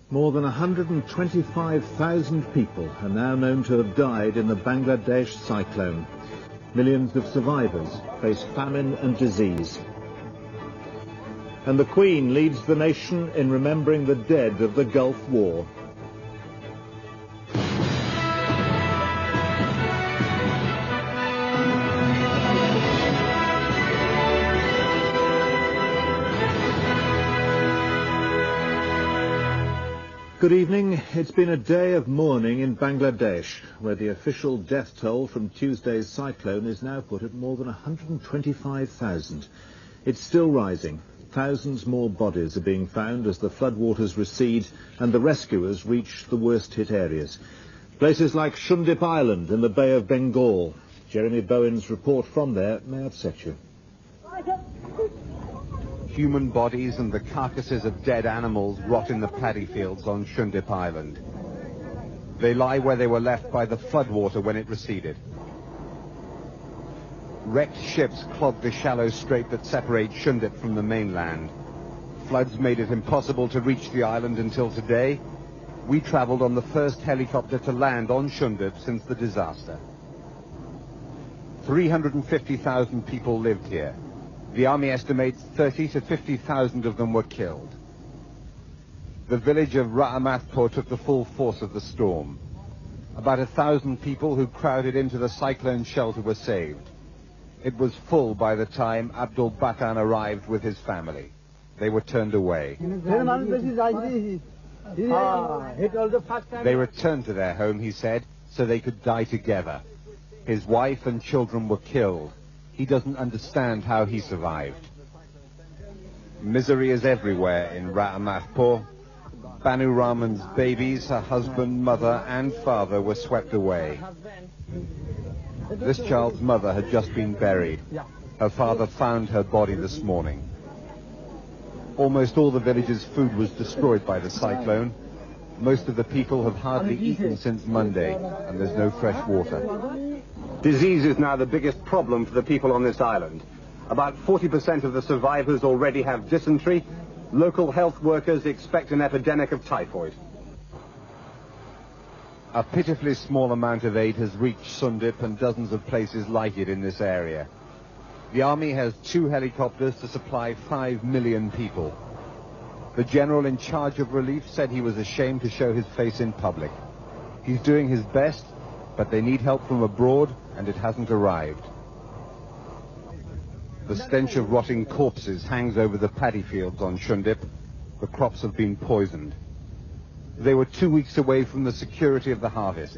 More than 125,000 people are now known to have died in the Bangladesh cyclone. Millions of survivors face famine and disease. And the Queen leads the nation in remembering the dead of the Gulf War. Good evening. It's been a day of mourning in Bangladesh, where the official death toll from Tuesday's cyclone is now put at more than 125,000. It's still rising. Thousands more bodies are being found as the floodwaters recede and the rescuers reach the worst-hit areas. Places like Shundip Island in the Bay of Bengal. Jeremy Bowen's report from there may upset you. Human bodies and the carcasses of dead animals rot in the paddy fields on Shundip Island. They lie where they were left by the floodwater when it receded. Wrecked ships clogged the shallow strait that separates Shundip from the mainland. Floods made it impossible to reach the island until today. We traveled on the first helicopter to land on Shundip since the disaster. 350,000 people lived here. The army estimates 30 to 50,000 of them were killed. The village of Rahmatpur took the full force of the storm. About 1,000 people who crowded into the cyclone shelter were saved. It was full by the time Abdul Batan arrived with his family. They were turned away. They returned to their home, he said, so they could die together. His wife and children were killed. He doesn't understand how he survived. Misery is everywhere in Rahmatpur. Banu Rahman's babies, her husband, mother and father were swept away. This child's mother had just been buried. Her father found her body this morning. Almost all the village's food was destroyed by the cyclone. Most of the people have hardly eaten since Monday, and there's no fresh water. Disease is now the biggest problem for the people on this island. About 40% of the survivors already have dysentery. Local health workers expect an epidemic of typhoid. A pitifully small amount of aid has reached Shundip and dozens of places like it in this area. The army has 2 helicopters to supply 5 million people. The general in charge of relief said he was ashamed to show his face in public. He's doing his best, but they need help from abroad, and it hasn't arrived. The stench of rotting corpses hangs over the paddy fields on Shundip. The crops have been poisoned. They were 2 weeks away from the security of the harvest.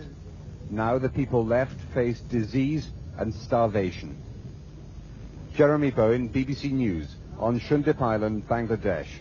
Now the people left face disease and starvation. Jeremy Bowen, BBC News, on Shundip Island, Bangladesh.